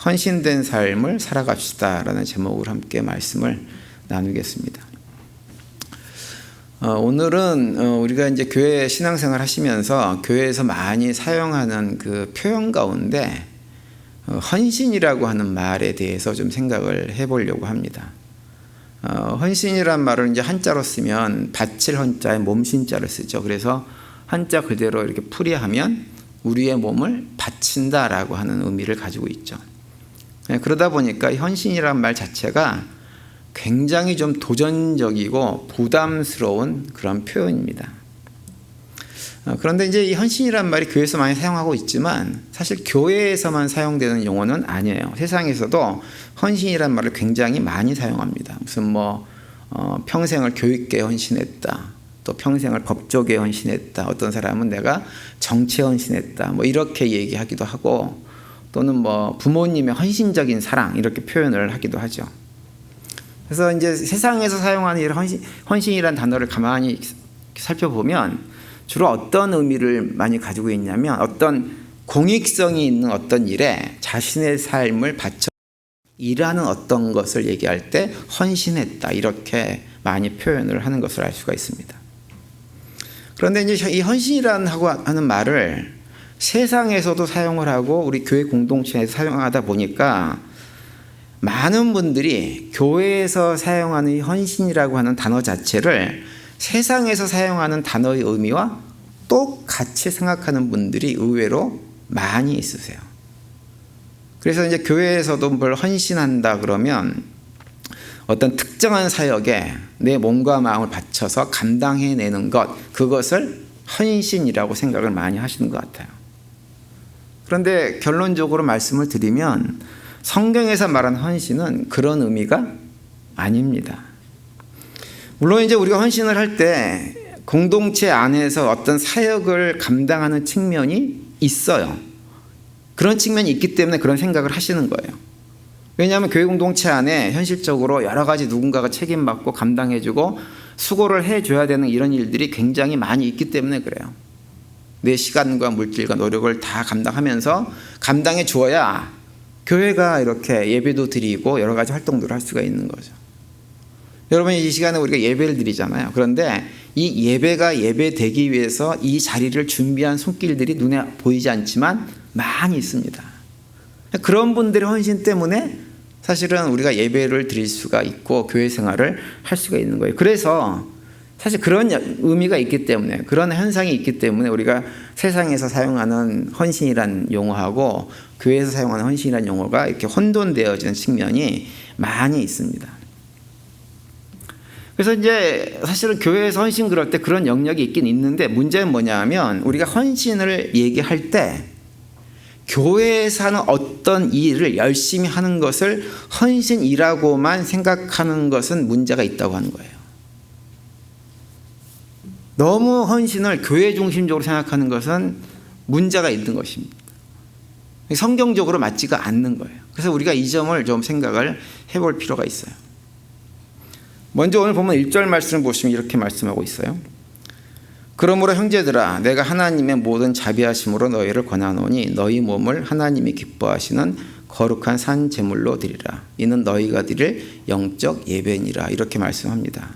헌신된 삶을 살아갑시다라는 제목으로 함께 말씀을 나누겠습니다. 오늘은 우리가 이제 교회 신앙생활 하시면서 교회에서 많이 사용하는 그 표현 가운데 헌신이라고 하는 말에 대해서 좀 생각을 해보려고 합니다. 헌신이란 말을 이제 한자로 쓰면 바칠 헌자에 몸신자를 쓰죠. 그래서 한자 그대로 이렇게 풀이하면 우리의 몸을 바친다라고 하는 의미를 가지고 있죠. 그러다 보니까 헌신이란 말 자체가 굉장히 좀 도전적이고 부담스러운 그런 표현입니다. 그런데 이제 이 헌신이란 말이 교회에서 많이 사용하고 있지만 사실 교회에서만 사용되는 용어는 아니에요. 세상에서도 헌신이란 말을 굉장히 많이 사용합니다. 무슨 평생을 교육계에 헌신했다. 또 평생을 법조계에 헌신했다. 어떤 사람은 내가 정치에 헌신했다. 이렇게 얘기하기도 하고 또는 부모님의 헌신적인 사랑 이렇게 표현을 하기도 하죠. 그래서 이제 세상에서 사용하는 이 헌신이라는 단어를 가만히 살펴보면 주로 어떤 의미를 많이 가지고 있냐면 어떤 공익성이 있는 어떤 일에 자신의 삶을 바쳐 일하는 어떤 것을 얘기할 때 헌신했다 이렇게 많이 표현을 하는 것을 알 수가 있습니다. 그런데 이제 이 헌신이라는 하는 말을 세상에서도 사용을 하고 우리 교회 공동체에서 사용하다 보니까 많은 분들이 교회에서 사용하는 이 헌신이라고 하는 단어 자체를 세상에서 사용하는 단어의 의미와 똑같이 생각하는 분들이 의외로 많이 있으세요. 그래서 이제 교회에서도 뭘 헌신한다 그러면 어떤 특정한 사역에 내 몸과 마음을 바쳐서 감당해내는 것, 그것을 헌신이라고 생각을 많이 하시는 것 같아요. 그런데 결론적으로 말씀을 드리면 성경에서 말하는 헌신은 그런 의미가 아닙니다. 물론 이제 우리가 헌신을 할 때 공동체 안에서 어떤 사역을 감당하는 측면이 있어요. 그런 측면이 있기 때문에 그런 생각을 하시는 거예요. 왜냐하면 교회 공동체 안에 현실적으로 여러 가지 누군가가 책임받고 감당해주고 수고를 해줘야 되는 이런 일들이 굉장히 많이 있기 때문에 그래요. 내 시간과 물질과 노력을 다 감당하면서 감당해 주어야 교회가 이렇게 예배도 드리고 여러 가지 활동들을 할 수가 있는 거죠. 여러분 이 시간에 우리가 예배를 드리잖아요. 그런데 이 예배가 예배되기 위해서 이 자리를 준비한 손길들이 눈에 보이지 않지만 많이 있습니다. 그런 분들의 헌신 때문에 사실은 우리가 예배를 드릴 수가 있고 교회 생활을 할 수가 있는 거예요. 그래서 사실 그런 의미가 있기 때문에 그런 현상이 있기 때문에 우리가 세상에서 사용하는 헌신이란 용어하고 교회에서 사용하는 헌신이란 용어가 이렇게 혼돈되어지는 측면이 많이 있습니다. 그래서 이제 사실은 교회에서 헌신 그럴 때 그런 영역이 있긴 있는데 문제는 뭐냐 하면 우리가 헌신을 얘기할 때 교회에서 하는 어떤 일을 열심히 하는 것을 헌신이라고만 생각하는 것은 문제가 있다고 하는 거예요. 너무 헌신을 교회 중심적으로 생각하는 것은 문제가 있는 것입니다. 성경적으로 맞지가 않는 거예요. 그래서 우리가 이 점을 좀 생각을 해볼 필요가 있어요. 먼저 오늘 보면 1절 말씀을 보시면 이렇게 말씀하고 있어요. 그러므로 형제들아 내가 하나님의 모든 자비하심으로 너희를 권하노니 너희 몸을 하나님이 기뻐하시는 거룩한 산 제물로 드리라. 이는 너희가 드릴 영적 예배니라. 이렇게 말씀합니다.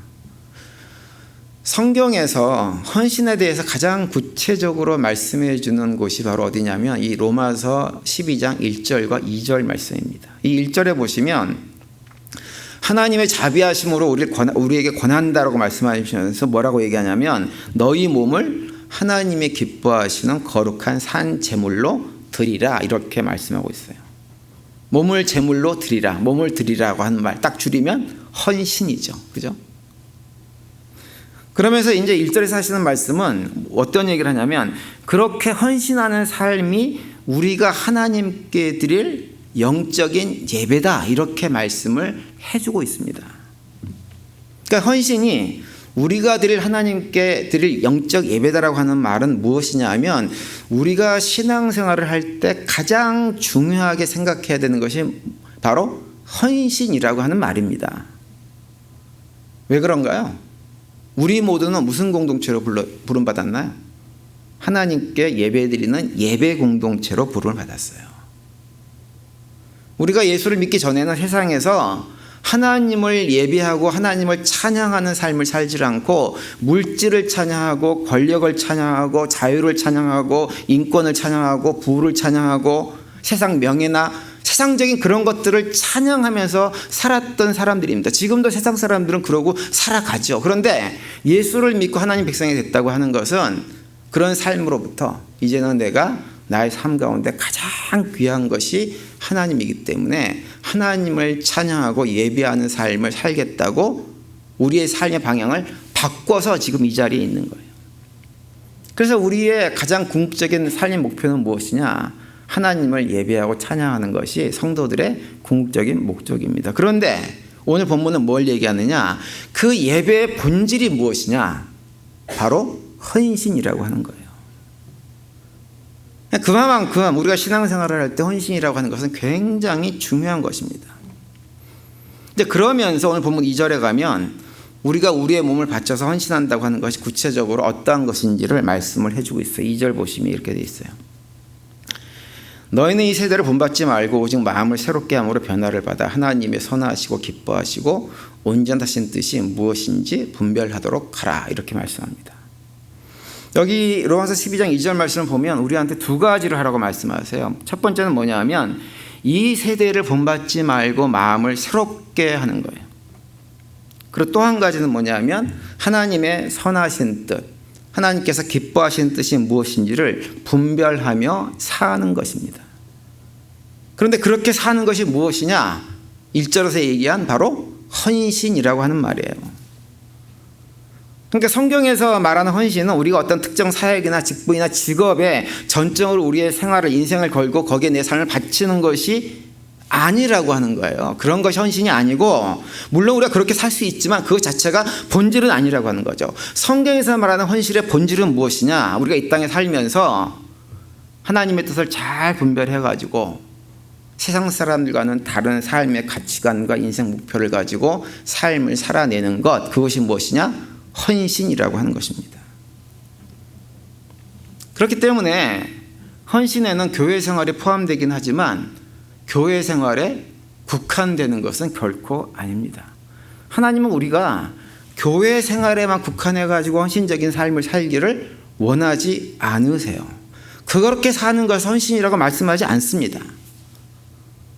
성경에서 헌신에 대해서 가장 구체적으로 말씀해 주는 곳이 바로 어디냐면 이 로마서 12장 1절과 2절 말씀입니다. 이 1절에 보시면 하나님의 자비하심으로 우리에게 권한다라고 말씀하시면서 뭐라고 얘기하냐면 너희 몸을 하나님이 기뻐하시는 거룩한 산 제물로 드리라 이렇게 말씀하고 있어요. 몸을 제물로 드리라, 몸을 드리라고 하는 말 딱 줄이면 헌신이죠. 그죠? 그러면서 이제 1절에서 하시는 말씀은 어떤 얘기를 하냐면 그렇게 헌신하는 삶이 우리가 하나님께 드릴 영적인 예배다 이렇게 말씀을 해주고 있습니다. 그러니까 헌신이 우리가 드릴 하나님께 드릴 영적 예배다라고 하는 말은 무엇이냐 하면 우리가 신앙생활을 할 때 가장 중요하게 생각해야 되는 것이 바로 헌신이라고 하는 말입니다. 왜 그런가요? 우리 모두는 무슨 공동체로 부름받았나요? 하나님께 예배드리는 예배 공동체로 부름을 받았어요. 우리가 예수를 믿기 전에는 세상에서 하나님을 예배하고 하나님을 찬양하는 삶을 살지 않고 물질을 찬양하고 권력을 찬양하고 자유를 찬양하고 인권을 찬양하고 부를 찬양하고 세상 명예나 세상적인 그런 것들을 찬양하면서 살았던 사람들입니다. 지금도 세상 사람들은 그러고 살아가죠. 그런데 예수를 믿고 하나님 백성이 됐다고 하는 것은 그런 삶으로부터 이제는 내가 나의 삶 가운데 가장 귀한 것이 하나님이기 때문에 하나님을 찬양하고 예배하는 삶을 살겠다고 우리의 삶의 방향을 바꿔서 지금 이 자리에 있는 거예요. 그래서 우리의 가장 궁극적인 삶의 목표는 무엇이냐? 하나님을 예배하고 찬양하는 것이 성도들의 궁극적인 목적입니다. 그런데 오늘 본문은 뭘 얘기하느냐? 그 예배의 본질이 무엇이냐? 바로 헌신이라고 하는 거예요. 그만큼 우리가 신앙생활을 할 때 헌신이라고 하는 것은 굉장히 중요한 것입니다. 근데 그러면서 오늘 본문 2절에 가면 우리가 우리의 몸을 바쳐서 헌신한다고 하는 것이 구체적으로 어떠한 것인지를 말씀을 해주고 있어요. 2절 보시면 이렇게 되어 있어요. 너희는 이 세대를 본받지 말고 오직 마음을 새롭게 함으로 변화를 받아 하나님의 선하시고 기뻐하시고 온전하신 뜻이 무엇인지 분별하도록 하라. 이렇게 말씀합니다. 여기 로마서 12장 2절 말씀을 보면 우리한테 두 가지를 하라고 말씀하세요. 첫 번째는 뭐냐 하면 이 세대를 본받지 말고 마음을 새롭게 하는 거예요. 그리고 또 한 가지는 뭐냐 하면 하나님의 선하신 뜻, 하나님께서 기뻐하신 뜻이 무엇인지를 분별하며 사는 것입니다. 그런데 그렇게 사는 것이 무엇이냐? 1절에서 얘기한 바로 헌신이라고 하는 말이에요. 그러니까 성경에서 말하는 헌신은 우리가 어떤 특정 사역이나 직분이나 직업에 전적으로 우리의 생활을 인생을 걸고 거기에 내 삶을 바치는 것이 아니라고 하는 거예요. 그런 것이 헌신이 아니고 물론 우리가 그렇게 살 수 있지만 그것 자체가 본질은 아니라고 하는 거죠. 성경에서 말하는 헌신의 본질은 무엇이냐? 우리가 이 땅에 살면서 하나님의 뜻을 잘 분별해가지고 세상 사람들과는 다른 삶의 가치관과 인생 목표를 가지고 삶을 살아내는 것, 그것이 무엇이냐? 헌신이라고 하는 것입니다. 그렇기 때문에 헌신에는 교회 생활이 포함되긴 하지만 교회 생활에 국한되는 것은 결코 아닙니다. 하나님은 우리가 교회 생활에만 국한해가지고 헌신적인 삶을 살기를 원하지 않으세요. 그렇게 사는 것을 헌신이라고 말씀하지 않습니다.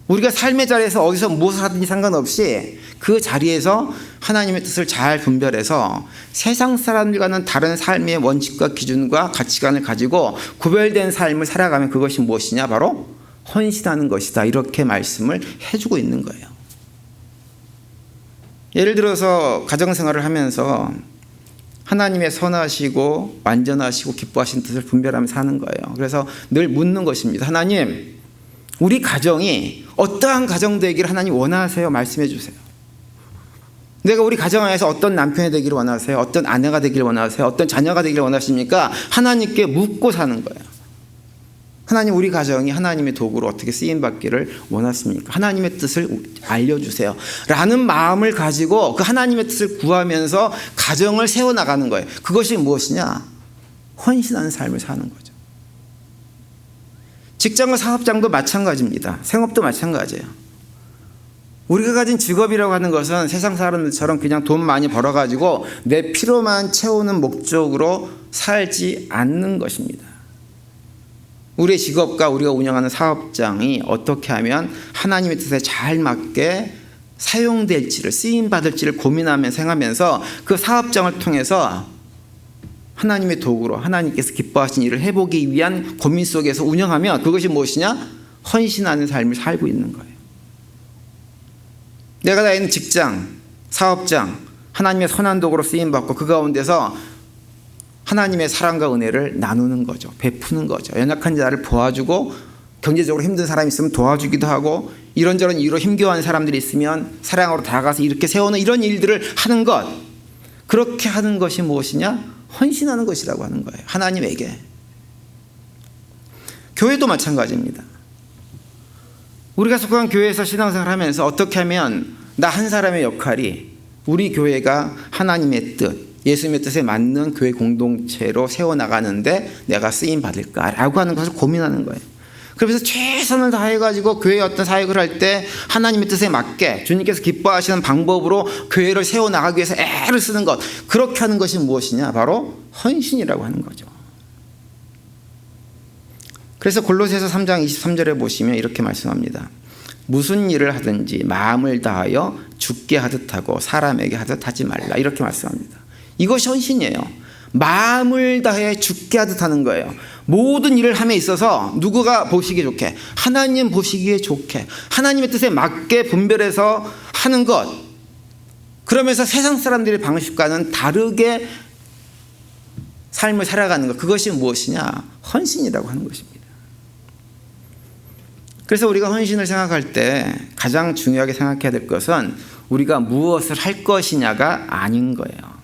우리가 삶의 자리에서 어디서 무엇을 하든지 상관없이 그 자리에서 하나님의 뜻을 잘 분별해서 세상 사람들과는 다른 삶의 원칙과 기준과 가치관을 가지고 구별된 삶을 살아가면 그것이 무엇이냐? 바로 헌신하는 것이다. 이렇게 말씀을 해주고 있는 거예요. 예를 들어서 가정생활을 하면서 하나님의 선하시고 완전하시고 기뻐하신 뜻을 분별하며 사는 거예요. 그래서 늘 묻는 것입니다. 하나님, 우리 가정이 어떠한 가정 되기를 하나님 원하세요? 말씀해 주세요. 내가 우리 가정 안에서 어떤 남편이 되기를 원하세요? 어떤 아내가 되기를 원하세요? 어떤 자녀가 되기를 원하십니까? 하나님께 묻고 사는 거예요. 하나님, 우리 가정이 하나님의 도구로 어떻게 쓰임받기를 원하십니까? 하나님의 뜻을 알려주세요. 라는 마음을 가지고 그 하나님의 뜻을 구하면서 가정을 세워나가는 거예요. 그것이 무엇이냐? 헌신하는 삶을 사는 거죠. 직장과 사업장도 마찬가지입니다. 생업도 마찬가지예요. 우리가 가진 직업이라고 하는 것은 세상 사람들처럼 그냥 돈 많이 벌어가지고 내 필요만 채우는 목적으로 살지 않는 것입니다. 우리의 직업과 우리가 운영하는 사업장이 어떻게 하면 하나님의 뜻에 잘 맞게 사용될지를, 쓰임받을지를 고민하면서 생각하면서 그 사업장을 통해서 하나님의 도구로 하나님께서 기뻐하신 일을 해보기 위한 고민 속에서 운영하면 그것이 무엇이냐? 헌신하는 삶을 살고 있는 거예요. 내가 다 있는 직장, 사업장, 하나님의 선한 도구로 쓰임받고 그 가운데서 하나님의 사랑과 은혜를 나누는 거죠. 베푸는 거죠. 연약한 자를 도와주고 경제적으로 힘든 사람이 있으면 도와주기도 하고 이런저런 이유로 힘겨워하는 사람들이 있으면 사랑으로 다가가서 이렇게 세우는 이런 일들을 하는 것. 그렇게 하는 것이 무엇이냐? 헌신하는 것이라고 하는 거예요. 하나님에게. 교회도 마찬가지입니다. 우리가 속한 교회에서 신앙생활을 하면서 어떻게 하면 나 한 사람의 역할이 우리 교회가 하나님의 뜻, 예수님의 뜻에 맞는 교회 공동체로 세워나가는데 내가 쓰임받을까라고 하는 것을 고민하는 거예요. 그래서 최선을 다해가지고 교회의 어떤 사역을 할 때 하나님의 뜻에 맞게 주님께서 기뻐하시는 방법으로 교회를 세워나가기 위해서 애를 쓰는 것, 그렇게 하는 것이 무엇이냐? 바로 헌신이라고 하는 거죠. 그래서 골로새서 3장 23절에 보시면 이렇게 말씀합니다. 무슨 일을 하든지 마음을 다하여 죽게 하듯 하고 사람에게 하듯 하지 말라, 이렇게 말씀합니다. 이것이 헌신이에요. 마음을 다해 죽게 하듯 하는 거예요. 모든 일을 함에 있어서 누구가 보시기에 좋게, 하나님 보시기에 좋게, 하나님의 뜻에 맞게 분별해서 하는 것, 그러면서 세상 사람들의 방식과는 다르게 삶을 살아가는 것, 그것이 무엇이냐? 헌신이라고 하는 것입니다. 그래서 우리가 헌신을 생각할 때 가장 중요하게 생각해야 될 것은 우리가 무엇을 할 것이냐가 아닌 거예요.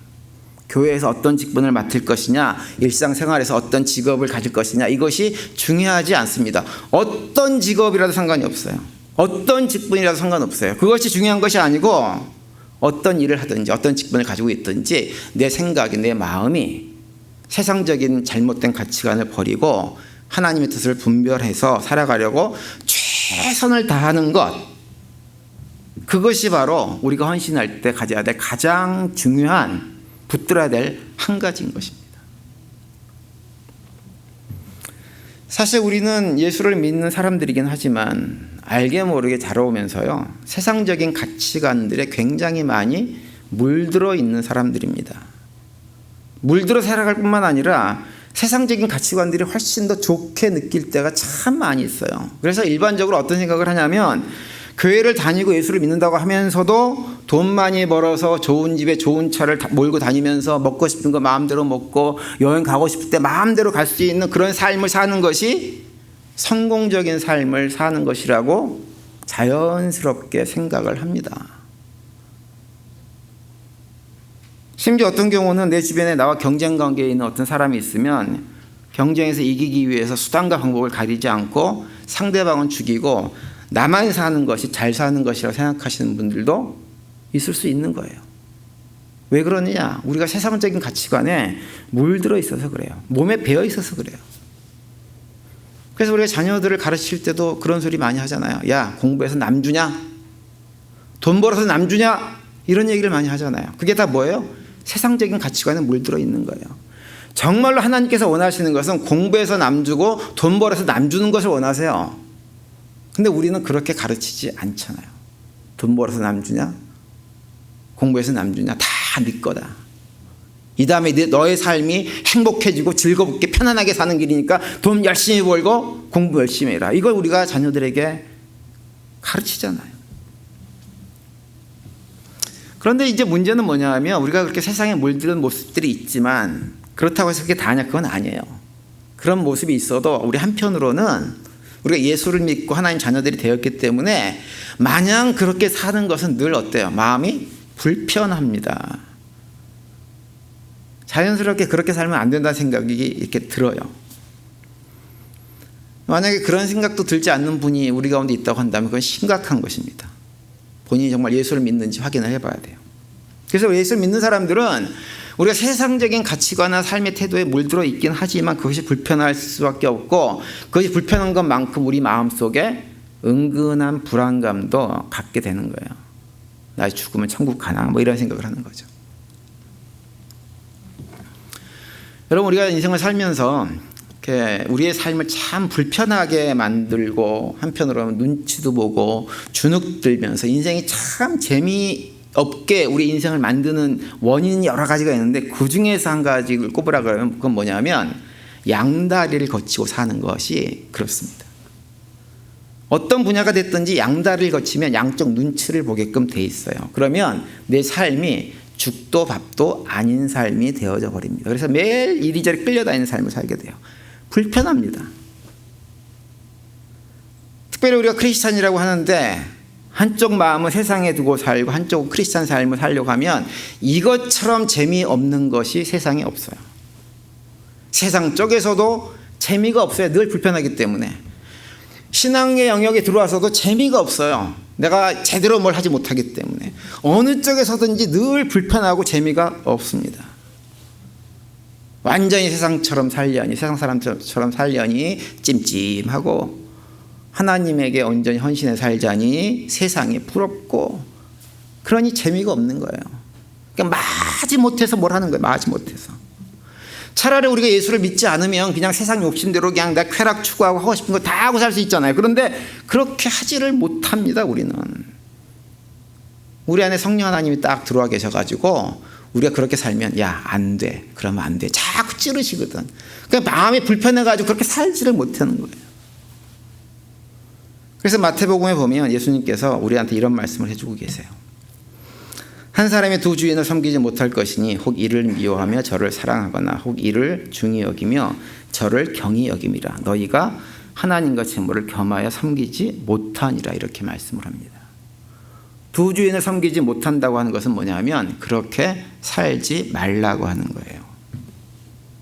교회에서 어떤 직분을 맡을 것이냐, 일상생활에서 어떤 직업을 가질 것이냐, 이것이 중요하지 않습니다. 어떤 직업이라도 상관이 없어요. 어떤 직분이라도 상관없어요. 그것이 중요한 것이 아니고 어떤 일을 하든지 어떤 직분을 가지고 있든지 내 생각이, 내 마음이 세상적인 잘못된 가치관을 버리고 하나님의 뜻을 분별해서 살아가려고 최선을 다하는 것, 그것이 바로 우리가 헌신할 때 가져야 될 가장 중요한, 붙들어야 될 한 가지인 것입니다. 사실 우리는 예수를 믿는 사람들이긴 하지만 알게 모르게 자라오면서요, 세상적인 가치관들에 굉장히 많이 물들어 있는 사람들입니다. 물들어 살아갈 뿐만 아니라 세상적인 가치관들이 훨씬 더 좋게 느낄 때가 참 많이 있어요. 그래서 일반적으로 어떤 생각을 하냐면, 교회를 다니고 예수를 믿는다고 하면서도 돈 많이 벌어서 좋은 집에 좋은 차를 몰고 다니면서 먹고 싶은 거 마음대로 먹고 여행 가고 싶을 때 마음대로 갈 수 있는 그런 삶을 사는 것이 성공적인 삶을 사는 것이라고 자연스럽게 생각을 합니다. 심지어 어떤 경우는 내 주변에 나와 경쟁 관계에 있는 어떤 사람이 있으면 경쟁에서 이기기 위해서 수단과 방법을 가리지 않고 상대방은 죽이고 나만 사는 것이 잘 사는 것이라고 생각하시는 분들도 있을 수 있는 거예요. 왜 그러느냐? 우리가 세상적인 가치관에 물들어 있어서 그래요. 몸에 배어 있어서 그래요. 그래서 우리가 자녀들을 가르칠 때도 그런 소리 많이 하잖아요. 야, 공부해서 남주냐? 돈 벌어서 남주냐? 이런 얘기를 많이 하잖아요. 그게 다 뭐예요? 세상적인 가치관에 물들어 있는 거예요. 정말로 하나님께서 원하시는 것은 공부해서 남주고 돈 벌어서 남주는 것을 원하세요. 근데 우리는 그렇게 가르치지 않잖아요. 돈 벌어서 남주냐? 공부해서 남주냐? 다 네 거다. 이 다음에 너의 삶이 행복해지고 즐겁게 편안하게 사는 길이니까 돈 열심히 벌고 공부 열심히 해라. 이걸 우리가 자녀들에게 가르치잖아요. 그런데 이제 문제는 뭐냐 하면, 우리가 그렇게 세상에 물드는 모습들이 있지만 그렇다고 해서 그게 다냐? 그건 아니에요. 그런 모습이 있어도 우리 한편으로는 우리가 예수를 믿고 하나님 자녀들이 되었기 때문에 마냥 그렇게 사는 것은 늘 어때요? 마음이 불편합니다. 자연스럽게 그렇게 살면 안 된다는 생각이 이렇게 들어요. 만약에 그런 생각도 들지 않는 분이 우리 가운데 있다고 한다면 그건 심각한 것입니다. 본인이 정말 예수를 믿는지 확인을 해봐야 돼요. 그래서 예수를 믿는 사람들은 우리가 세상적인 가치관이나 삶의 태도에 물들어 있긴 하지만 그것이 불편할 수밖에 없고, 그것이 불편한 것만큼 우리 마음속에 은근한 불안감도 갖게 되는 거예요. 나의 죽으면 천국 가나? 뭐 이런 생각을 하는 거죠. 여러분, 우리가 인생을 살면서 이렇게 우리의 삶을 참 불편하게 만들고 한편으로는 눈치도 보고 주눅 들면서 인생이 참 재미없게 우리 인생을 만드는 원인이 여러 가지가 있는데, 그 중에서 한 가지를 꼽으라 그러면 그건 뭐냐면 양다리를 거치고 사는 것이 그렇습니다. 어떤 분야가 됐든지 양다리를 거치면 양쪽 눈치를 보게끔 돼 있어요. 그러면 내 삶이 죽도 밥도 아닌 삶이 되어져 버립니다. 그래서 매일 이리저리 끌려다니는 삶을 살게 돼요. 불편합니다. 특별히 우리가 크리스찬이라고 하는데 한쪽 마음은 세상에 두고 살고 한쪽은 크리스찬 삶을 살려고 하면 이것처럼 재미없는 것이 세상에 없어요. 세상 쪽에서도 재미가 없어요. 늘 불편하기 때문에. 신앙의 영역에 들어와서도 재미가 없어요. 내가 제대로 뭘 하지 못하기 때문에. 어느 쪽에서든지 늘 불편하고 재미가 없습니다. 완전히 세상처럼 살려니, 세상 사람처럼 살려니 찜찜하고 하나님에게 온전히 헌신해 살자니 세상이 부럽고 그러니 재미가 없는 거예요. 그러니까 마지 못해서 뭘 하는 거예요. 마지 못해서. 차라리 우리가 예수를 믿지 않으면 그냥 세상 욕심대로 그냥 나 쾌락 추구하고 하고 싶은 거 다 하고 살 수 있잖아요. 그런데 그렇게 하지를 못합니다. 우리는. 우리 안에 성령 하나님이 딱 들어와 계셔가지고 우리가 그렇게 살면 야, 안 돼. 그러면 안 돼. 자꾸 찌르시거든. 그러니까 마음이 불편해가지고 그렇게 살지를 못하는 거예요. 그래서 마태복음에 보면 예수님께서 우리한테 이런 말씀을 해주고 계세요. 한 사람이 두 주인을 섬기지 못할 것이니 혹 이를 미워하며 저를 사랑하거나 혹 이를 중히 여기며 저를 경히 여김이라. 너희가 하나님과 재물을 겸하여 섬기지 못하니라. 이렇게 말씀을 합니다. 두 주인을 섬기지 못한다고 하는 것은 뭐냐면 그렇게 살지 말라고 하는 거예요.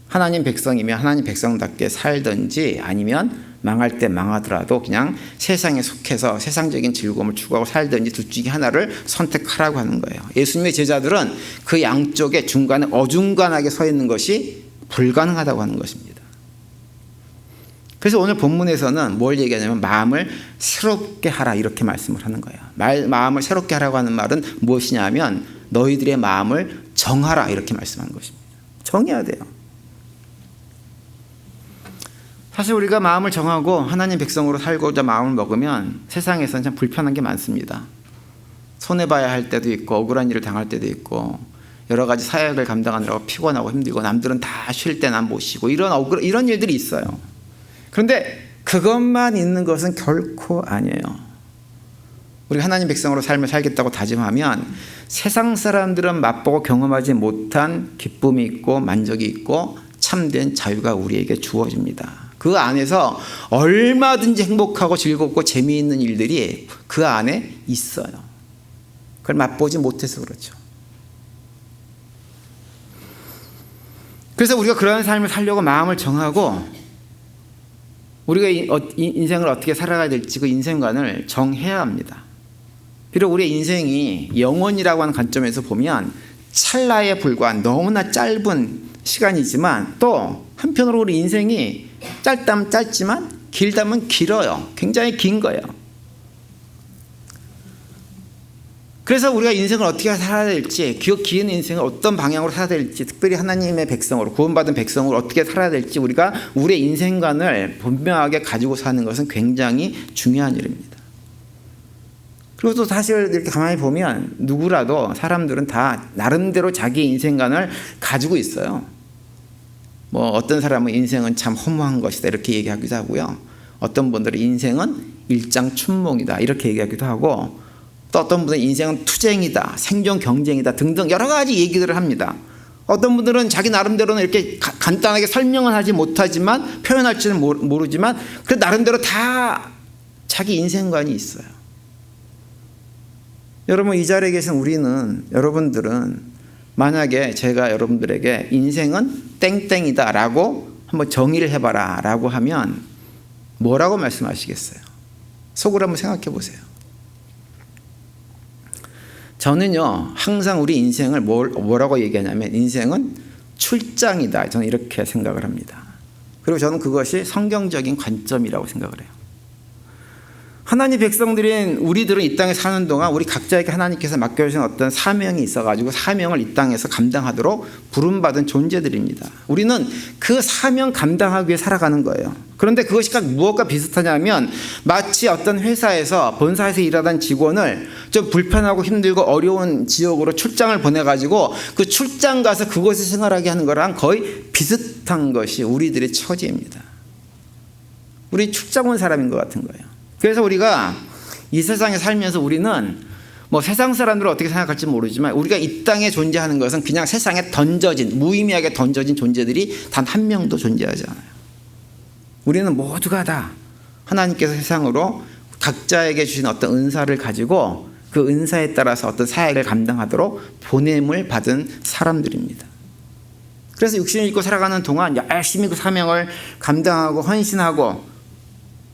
하나님 백성이면 하나님 백성답게 살든지 아니면 망할 때 망하더라도 그냥 세상에 속해서 세상적인 즐거움을 추구하고 살든지 둘 중에 하나를 선택하라고 하는 거예요. 예수님의 제자들은 그 양쪽에 중간에 어중간하게 서 있는 것이 불가능하다고 하는 것입니다. 그래서 오늘 본문에서는 뭘 얘기하냐면 마음을 새롭게 하라 이렇게 말씀을 하는 거예요. 마음을 새롭게 하라고 하는 말은 무엇이냐면 너희들의 마음을 정하라 이렇게 말씀하는 것입니다. 정해야 돼요. 사실 우리가 마음을 정하고 하나님 백성으로 살고자 마음을 먹으면 세상에서는 참 불편한 게 많습니다. 손해봐야 할 때도 있고 억울한 일을 당할 때도 있고 여러 가지 사역을 감당하느라고 피곤하고 힘들고 남들은 다 쉴 때 난 못 쉬고 이런 일들이 있어요. 그런데 그것만 있는 것은 결코 아니에요. 우리가 하나님 백성으로 삶을 살겠다고 다짐하면 세상 사람들은 맛보고 경험하지 못한 기쁨이 있고 만족이 있고 참된 자유가 우리에게 주어집니다. 그 안에서 얼마든지 행복하고 즐겁고 재미있는 일들이 그 안에 있어요. 그걸 맛보지 못해서 그렇죠. 그래서 우리가 그런 삶을 살려고 마음을 정하고 우리가 인생을 어떻게 살아가야 될지 그 인생관을 정해야 합니다. 비록 우리의 인생이 영원이라고 하는 관점에서 보면 찰나에 불과한 너무나 짧은 시간이지만 또 한편으로 우리 인생이 짧다면 짧지만 길다면 길어요. 굉장히 긴 거예요. 그래서 우리가 인생을 어떻게 살아야 될지, 긴 인생을 어떤 방향으로 살아야 될지, 특별히 하나님의 백성으로, 구원받은 백성으로 어떻게 살아야 될지 우리가 우리의 인생관을 분명하게 가지고 사는 것은 굉장히 중요한 일입니다. 그리고 또 사실 이렇게 가만히 보면 누구라도 사람들은 다 나름대로 자기 인생관을 가지고 있어요. 뭐 어떤 사람은 인생은 참 허무한 것이다 이렇게 얘기하기도 하고요. 어떤 분들은 인생은 일장춘몽이다 이렇게 얘기하기도 하고 또 어떤 분들은 인생은 투쟁이다, 생존 경쟁이다 등등 여러 가지 얘기들을 합니다. 어떤 분들은 자기 나름대로는 이렇게 간단하게 설명은 하지 못하지만 표현할지는 모르지만 그 나름대로 다 자기 인생관이 있어요. 여러분 이 자리에 계신 여러분들은 만약에 제가 여러분들에게 인생은 땡땡이다 라고 한번 정의를 해봐라 라고 하면 뭐라고 말씀하시겠어요? 속으로 한번 생각해 보세요. 저는요 항상 우리 인생을 뭐라고 얘기하냐면 인생은 출장이다 저는 이렇게 생각을 합니다. 그리고 저는 그것이 성경적인 관점이라고 생각을 해요. 하나님 백성들인 우리들은 이 땅에 사는 동안 우리 각자에게 하나님께서 맡겨주신 어떤 사명이 있어가지고 사명을 이 땅에서 감당하도록 부름받은 존재들입니다. 우리는 그 사명 감당하기 위해 살아가는 거예요. 그런데 그것이 무엇과 비슷하냐면 마치 어떤 회사에서 본사에서 일하던 직원을 좀 불편하고 힘들고 어려운 지역으로 출장을 보내가지고 그 출장 가서 그곳에 생활하게 하는 거랑 거의 비슷한 것이 우리들의 처지입니다. 우리 출장 온 사람인 것 같은 거예요. 그래서 우리가 이 세상에 살면서 우리는 뭐 세상 사람들은 어떻게 생각할지 모르지만 우리가 이 땅에 존재하는 것은 그냥 세상에 무의미하게 던져진 존재들이 단 한 명도 존재하지 않아요. 우리는 모두가 다 하나님께서 세상으로 각자에게 주신 어떤 은사를 가지고 그 은사에 따라서 어떤 사역을 감당하도록 보냄을 받은 사람들입니다. 그래서 육신을 입고 살아가는 동안 열심히 그 사명을 감당하고 헌신하고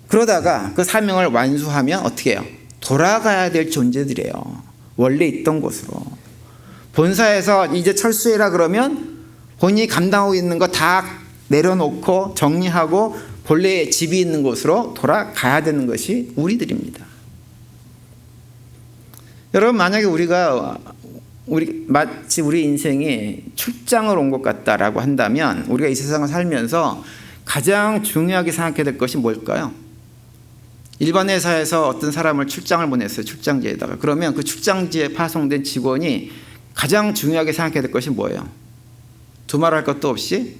그러다가 그 사명을 완수하면 어떻게 해요? 돌아가야 될 존재들이에요. 원래 있던 곳으로. 본사에서 이제 철수해라 그러면 본인이 감당하고 있는 거 다 내려놓고 정리하고 본래 집이 있는 곳으로 돌아가야 되는 것이 우리들입니다. 여러분, 만약에 마치 우리 인생이 출장을 온 것 같다라고 한다면 우리가 이 세상을 살면서 가장 중요하게 생각해야 될 것이 뭘까요? 일반 회사에서 어떤 사람을 출장을 보냈어요. 출장지에다가. 그러면 그 출장지에 파송된 직원이 가장 중요하게 생각해야 될 것이 뭐예요? 두말할 것도 없이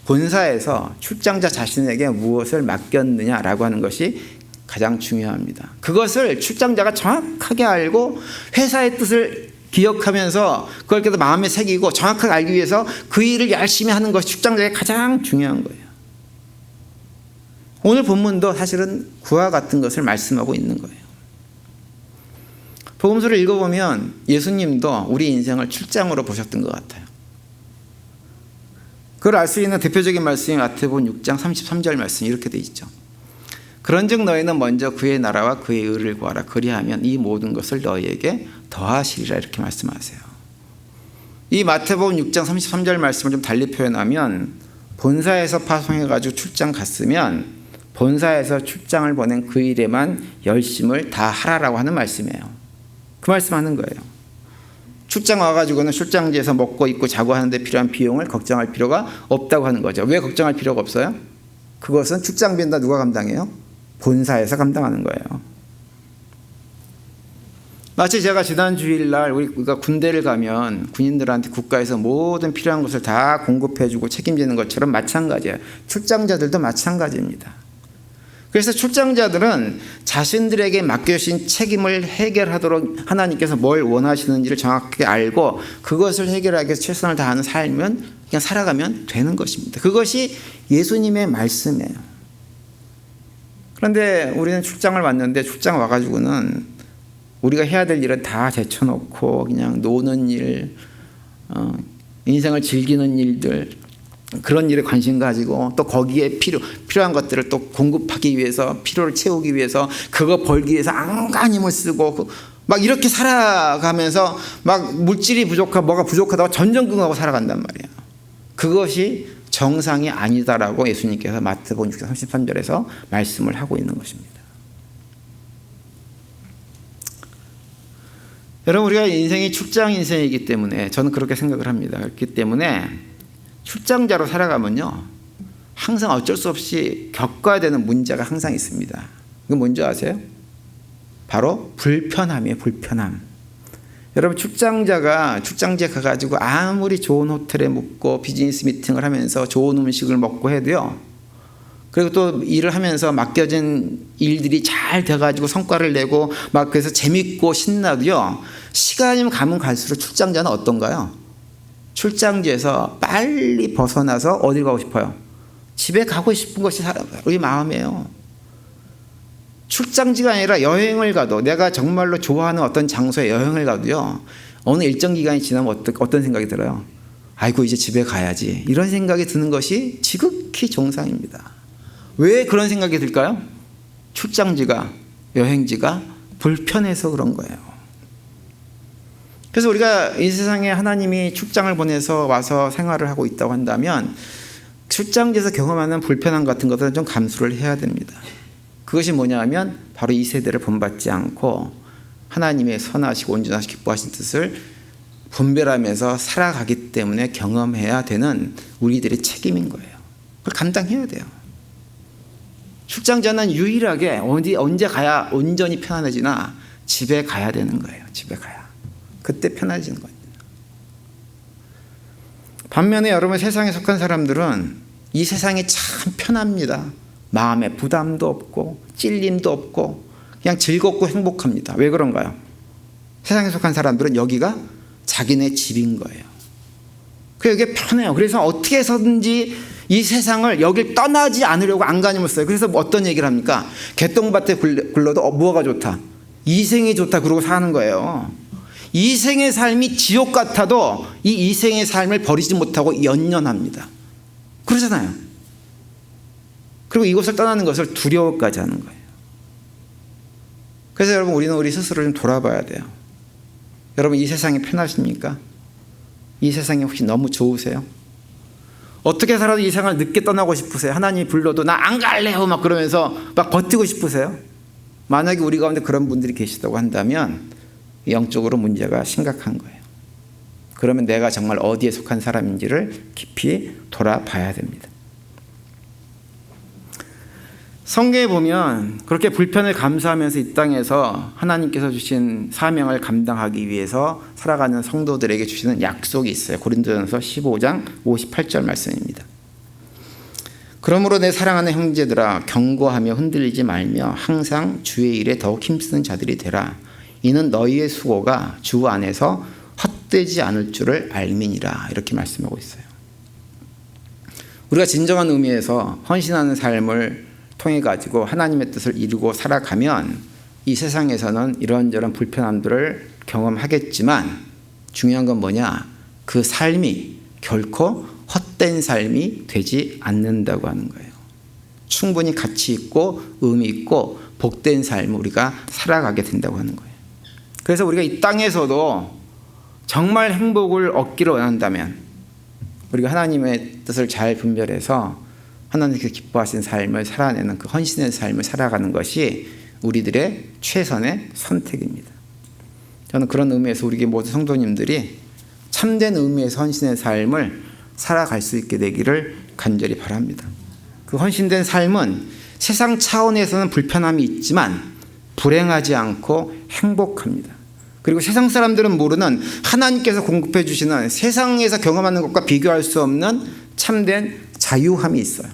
본사에서 출장자 자신에게 무엇을 맡겼느냐라고 하는 것이 가장 중요합니다. 그것을 출장자가 정확하게 알고 회사의 뜻을 기억하면서 그걸 계속 마음에 새기고 정확하게 알기 위해서 그 일을 열심히 하는 것이 출장자의 가장 중요한 거예요. 오늘 본문도 사실은 그와 같은 것을 말씀하고 있는 거예요. 복음서를 읽어보면 예수님도 우리 인생을 출장으로 보셨던 것 같아요. 그걸 알 수 있는 대표적인 말씀이 마태복음 6장 33절 말씀이 이렇게 되어 있죠. 그런즉 너희는 먼저 그의 나라와 그의 의를 구하라. 그리하면 이 모든 것을 너희에게 더하시리라. 이렇게 말씀하세요. 이 마태복음 6장 33절 말씀을 좀 달리 표현하면 본사에서 파송해가지고 출장 갔으면 본사에서 출장을 보낸 그 일에만 열심을 다 하라라고 하는 말씀이에요. 그 말씀하는 거예요. 출장 와가지고는 출장지에서 먹고 입고 자고 하는데 필요한 비용을 걱정할 필요가 없다고 하는 거죠. 왜 걱정할 필요가 없어요? 그것은 출장비는 다 누가 감당해요? 본사에서 감당하는 거예요. 마치 제가 지난 주일날 우리가 군대를 가면 군인들한테 국가에서 모든 필요한 것을 다 공급해주고 책임지는 것처럼 마찬가지예요. 출장자들도 마찬가지입니다. 그래서 출장자들은 자신들에게 맡겨주신 책임을 해결하도록 하나님께서 뭘 원하시는지를 정확하게 알고 그것을 해결하기 위해서 최선을 다하는 삶은 그냥 살아가면 되는 것입니다. 그것이 예수님의 말씀이에요. 그런데 우리는 출장을 왔는데 출장 와가지고는 우리가 해야 될 일은 다 제쳐놓고 그냥 노는 일, 인생을 즐기는 일들, 그런 일에 관심 가지고 또 거기에 필요한 것들을 또 공급하기 위해서 필요를 채우기 위해서 그거 벌기 위해서 안간 힘을 쓰고 막 이렇게 살아가면서 막 물질이 부족하고 뭐가 부족하다고 전전긍긍하고 살아간단 말이에요. 그것이 정상이 아니다라고 예수님께서 마태복음 6장 33절에서 말씀을 하고 있는 것입니다. 여러분, 우리가 인생이 출장 인생이기 때문에 저는 그렇게 생각을 합니다. 그렇기 때문에 출장자로 살아가면요 항상 어쩔 수 없이 겪어야 되는 문제가 항상 있습니다. 이거 뭔지 아세요? 바로 불편함이에요. 불편함. 여러분, 출장지에 가가지고 아무리 좋은 호텔에 묵고 비즈니스 미팅을 하면서 좋은 음식을 먹고 해도요, 그리고 또 일을 하면서 맡겨진 일들이 잘 돼가지고 성과를 내고 막 그래서 재밌고 신나도요, 시간이 가면 갈수록 출장자는 어떤가요? 출장지에서 빨리 벗어나서 어디 가고 싶어요? 집에 가고 싶은 것이 우리 마음이에요. 출장지가 아니라 여행을 가도, 내가 정말로 좋아하는 어떤 장소에 여행을 가도요, 어느 일정 기간이 지나면 어떤 생각이 들어요? 아이고, 이제 집에 가야지. 이런 생각이 드는 것이 지극히 정상입니다. 왜 그런 생각이 들까요? 출장지가, 여행지가 불편해서 그런 거예요. 그래서 우리가 이 세상에 하나님이 출장을 보내서 와서 생활을 하고 있다고 한다면 출장지에서 경험하는 불편함 같은 것들은 좀 감수를 해야 됩니다. 그것이 뭐냐 하면 바로 이 세대를 본받지 않고 하나님의 선하시고 온전하시고 기뻐하신 뜻을 분별하면서 살아가기 때문에 경험해야 되는 우리들의 책임인 거예요. 그걸 감당해야 돼요. 출장자는 유일하게 언제 가야 온전히 편안해지나 집에 가야 되는 거예요. 집에 가야. 그때 편해지는 겁니다. 반면에 여러분, 세상에 속한 사람들은 이 세상이 참 편합니다. 마음에 부담도 없고 찔림도 없고 그냥 즐겁고 행복합니다. 왜 그런가요? 세상에 속한 사람들은 여기가 자기네 집인 거예요. 그게 편해요. 그래서 어떻게 해서든지 이 세상을 여길 떠나지 않으려고 안간힘을 써요. 그래서 어떤 얘기를 합니까? 개똥밭에 굴러도 뭐가 좋다? 이생이 좋다 그러고 사는 거예요. 이생의 삶이 지옥 같아도 이 이생의 삶을 버리지 못하고 연연합니다. 그러잖아요. 그리고 이곳을 떠나는 것을 두려워까지 하는 거예요. 그래서 여러분, 우리는 우리 스스로 좀 돌아봐야 돼요. 여러분, 이 세상이 편하십니까? 이 세상이 혹시 너무 좋으세요? 어떻게 살아도 이 생활 늦게 떠나고 싶으세요? 하나님이 불러도 나 안 갈래요 막 그러면서 막 버티고 싶으세요? 만약에 우리 가운데 그런 분들이 계시다고 한다면 영적으로 문제가 심각한 거예요. 그러면 내가 정말 어디에 속한 사람인지를 깊이 돌아봐야 됩니다. 성경에 보면 그렇게 불편을 감수하면서 이 땅에서 하나님께서 주신 사명을 감당하기 위해서 살아가는 성도들에게 주시는 약속이 있어요. 고린도전서 15장 58절 말씀입니다. 그러므로 내 사랑하는 형제들아 경고하며 흔들리지 말며 항상 주의 일에 더욱 힘쓰는 자들이 되라. 이는 너희의 수고가 주 안에서 헛되지 않을 줄을 알미니라. 이렇게 말씀하고 있어요. 우리가 진정한 의미에서 헌신하는 삶을 통해 가지고 하나님의 뜻을 이루고 살아가면 이 세상에서는 이런저런 불편함들을 경험하겠지만 중요한 건 뭐냐? 그 삶이 결코 헛된 삶이 되지 않는다고 하는 거예요. 충분히 가치 있고 의미 있고 복된 삶을 우리가 살아가게 된다고 하는 거예요. 그래서 우리가 이 땅에서도 정말 행복을 얻기를 원한다면 우리가 하나님의 뜻을 잘 분별해서 하나님께서 기뻐하신 삶을 살아내는 그 헌신의 삶을 살아가는 것이 우리들의 최선의 선택입니다. 저는 그런 의미에서 우리 모든 성도님들이 참된 의미에서 헌신의 삶을 살아갈 수 있게 되기를 간절히 바랍니다. 그 헌신된 삶은 세상 차원에서는 불편함이 있지만 불행하지 않고 행복합니다. 그리고 세상 사람들은 모르는 하나님께서 공급해 주시는 세상에서 경험하는 것과 비교할 수 없는 참된 자유함이 있어요.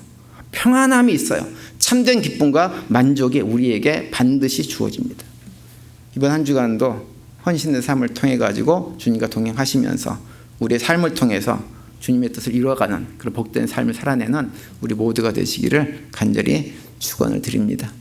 평안함이 있어요. 참된 기쁨과 만족이 우리에게 반드시 주어집니다. 이번 한 주간도 헌신의 삶을 통해 가지고 주님과 동행하시면서 우리의 삶을 통해서 주님의 뜻을 이루어가는 그런 복된 삶을 살아내는 우리 모두가 되시기를 간절히 축원을 드립니다.